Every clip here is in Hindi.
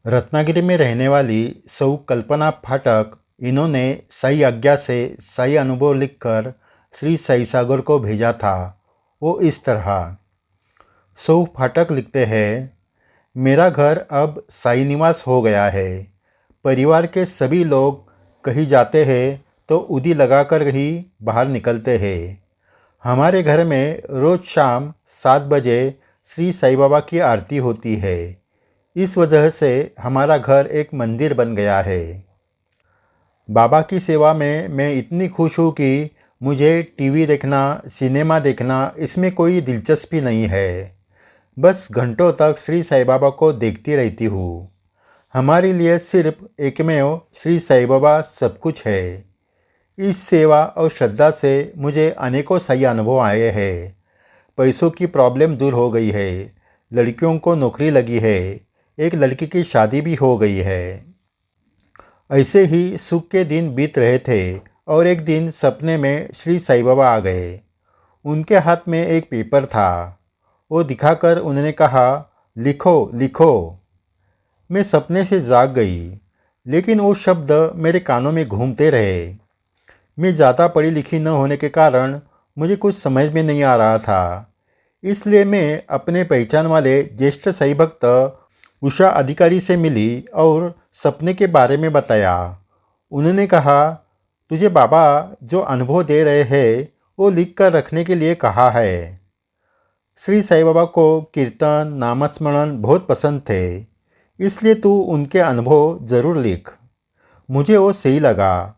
रत्नागिरी में रहने वाली सौ कल्पना फाटक, इन्होंने सही आज्ञा से सही अनुभव लिखकर श्री साई सागर को भेजा था। वो इस तरह। सौ फाटक लिखते हैं, मेरा घर अब साई निवास हो गया है। परिवार के सभी लोग कहीं जाते हैं तो उदी लगाकर ही बाहर निकलते हैं। हमारे घर में रोज़ शाम 7 बजे श्री साई बाबा की आरती होती है। इस वजह से हमारा घर एक मंदिर बन गया है। बाबा की सेवा में मैं इतनी खुश हूँ कि मुझे टीवी देखना, सिनेमा देखना इसमें कोई दिलचस्पी नहीं है। बस घंटों तक श्री साई बाबा को देखती रहती हूँ। हमारे लिए सिर्फ एकमेव श्री साई बाबा सब कुछ है। इस सेवा और श्रद्धा से मुझे अनेकों सही अनुभव आए हैं। पैसों की प्रॉब्लम दूर हो गई है, लड़कियों को नौकरी लगी है, एक लड़की की शादी भी हो गई है। ऐसे ही सुख के दिन बीत रहे थे और एक दिन सपने में श्री साई बाबा आ गए। उनके हाथ में एक पेपर था। वो दिखाकर उन्होंने कहा, लिखो लिखो। मैं सपने से जाग गई, लेकिन वो शब्द मेरे कानों में घूमते रहे। मैं ज़्यादा पढ़ी लिखी न होने के कारण मुझे कुछ समझ में नहीं आ रहा था। इसलिए मैं अपने पहचान वाले ज्येष्ठ साई भक्त उषा अधिकारी से मिली और सपने के बारे में बताया। उन्होंने कहा, तुझे बाबा जो अनुभव दे रहे हैं वो लिख कर रखने के लिए कहा है। श्री साई बाबा को कीर्तन नामस्मरण बहुत पसंद थे, इसलिए तू उनके अनुभव ज़रूर लिख। मुझे वो सही लगा,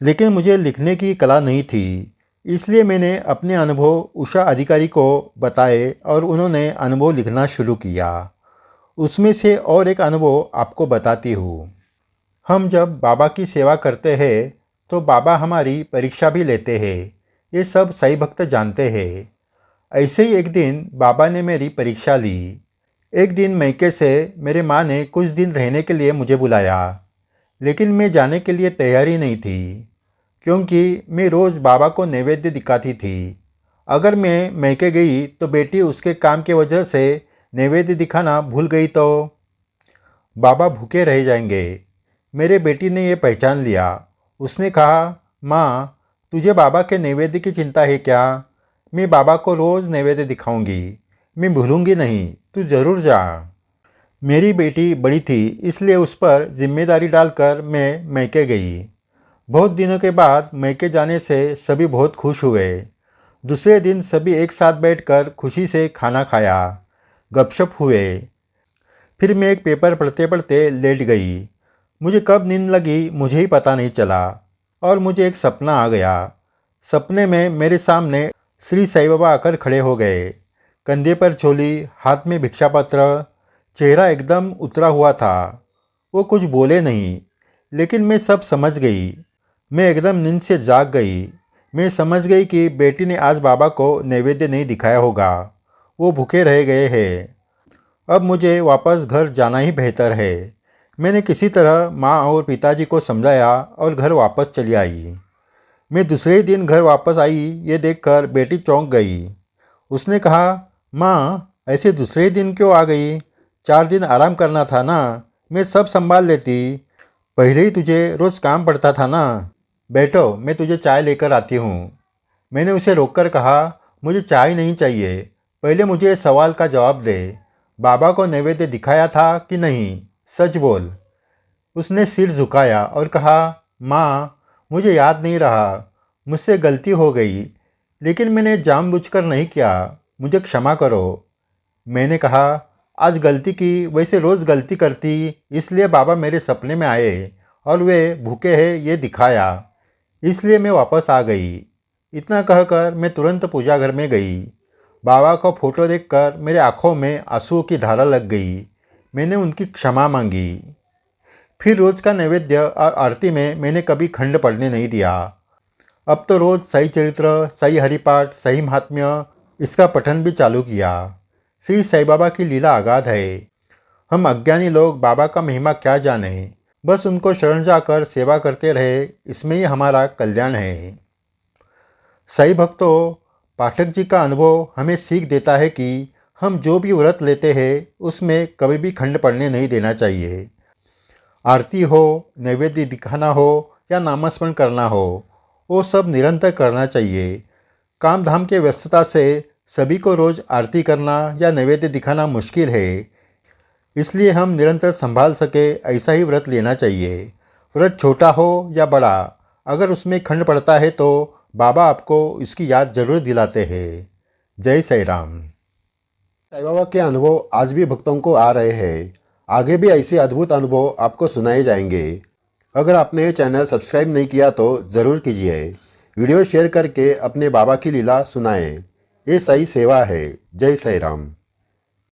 लेकिन मुझे लिखने की कला नहीं थी। इसलिए मैंने अपने अनुभव उषा अधिकारी को बताए और उन्होंने अनुभव लिखना शुरू किया। उसमें से और एक अनुभव आपको बताती हूँ। हम जब बाबा की सेवा करते हैं तो बाबा हमारी परीक्षा भी लेते हैं। ये सब साई भक्त जानते हैं। ऐसे ही एक दिन बाबा ने मेरी परीक्षा ली। एक दिन मैके से मेरे माँ ने कुछ दिन रहने के लिए मुझे बुलाया, लेकिन मैं जाने के लिए तैयारी नहीं थी, क्योंकि मैं रोज़ बाबा को नैवेद्य दिखाती थी। अगर मैं मैके गई तो बेटी उसके काम की वजह से नैवेद्य दिखाना भूल गई तो बाबा भूखे रह जाएंगे। मेरे बेटी ने यह पहचान लिया। उसने कहा, माँ, तुझे बाबा के नैवेद्य की चिंता है क्या? मैं बाबा को रोज़ नैवेद्य दिखाऊंगी। मैं भूलूंगी नहीं, तू ज़रूर जा। मेरी बेटी बड़ी थी, इसलिए उस पर जिम्मेदारी डालकर मैं मैके गई। बहुत दिनों के बाद मैके जाने से सभी बहुत खुश हुए। दूसरे दिन सभी एक साथ बैठकर खुशी से खाना खाया, गपशप हुए। फिर मैं एक पेपर पढ़ते पढ़ते लेट गई। मुझे कब नींद लगी मुझे ही पता नहीं चला और मुझे एक सपना आ गया। सपने में मेरे सामने श्री साई बाबा आकर खड़े हो गए। कंधे पर झोली, हाथ में भिक्षा पत्र, चेहरा एकदम उतरा हुआ था। वो कुछ बोले नहीं, लेकिन मैं सब समझ गई। मैं एकदम नींद से जाग गई। मैं समझ गई कि बेटी ने आज बाबा को नैवेद्य नहीं दिखाया होगा। वो भूखे रह गए हैं। अब मुझे वापस घर जाना ही बेहतर है। मैंने किसी तरह माँ और पिताजी को समझाया और घर वापस चली आई। मैं दूसरे ही दिन घर वापस आई, ये देखकर बेटी चौंक गई। उसने कहा, माँ, ऐसे दूसरे ही दिन क्यों आ गई? 4 दिन आराम करना था ना, मैं सब संभाल लेती। पहले ही तुझे रोज़ काम पड़ता था ना। बैठो, मैं तुझे चाय लेकर आती हूँ। मैंने उसे रोककर कहा, मुझे चाय नहीं चाहिए, पहले मुझे इस सवाल का जवाब दे। बाबा को नैवेद्य दिखाया था कि नहीं? सच बोल। उसने सिर झुकाया और कहा, माँ, मुझे याद नहीं रहा, मुझसे गलती हो गई, लेकिन मैंने जानबूझकर नहीं किया, मुझे क्षमा करो। मैंने कहा, आज गलती की, वैसे रोज़ गलती करती, इसलिए बाबा मेरे सपने में आए और वे भूखे हैं ये दिखाया, इसलिए मैं वापस आ गई। इतना कहकर मैं तुरंत पूजा घर में गई। बाबा का फोटो देखकर मेरे आंखों में आंसुओं की धारा लग गई। मैंने उनकी क्षमा मांगी। फिर रोज़ का नैवेद्य और आरती में मैंने कभी खंड पड़ने नहीं दिया। अब तो रोज़ सही चरित्र, सही हरिपाठ, सही महात्म्य इसका पठन भी चालू किया। श्री साई बाबा की लीला अगाध है। हम अज्ञानी लोग बाबा का महिमा क्या जाने, बस उनको शरण जाकर सेवा करते रहे, इसमें ही हमारा कल्याण है। साई भक्तों, पाठक जी का अनुभव हमें सीख देता है कि हम जो भी व्रत लेते हैं उसमें कभी भी खंड पड़ने नहीं देना चाहिए। आरती हो, नैवेद्य दिखाना हो या नामस्मरण करना हो, वो सब निरंतर करना चाहिए। काम धाम के व्यस्तता से सभी को रोज़ आरती करना या नैवेद्य दिखाना मुश्किल है, इसलिए हम निरंतर संभाल सके ऐसा ही व्रत लेना चाहिए। व्रत छोटा हो या बड़ा, अगर उसमें खंड पड़ता है तो बाबा आपको इसकी याद जरूर दिलाते हैं। जय साई राम। साईं बाबा के अनुभव आज भी भक्तों को आ रहे हैं। आगे भी ऐसे अद्भुत अनुभव आपको सुनाए जाएंगे। अगर आपने ये चैनल सब्सक्राइब नहीं किया तो ज़रूर कीजिए। वीडियो शेयर करके अपने बाबा की लीला सुनाएं। ये सही सेवा है। जय साई राम।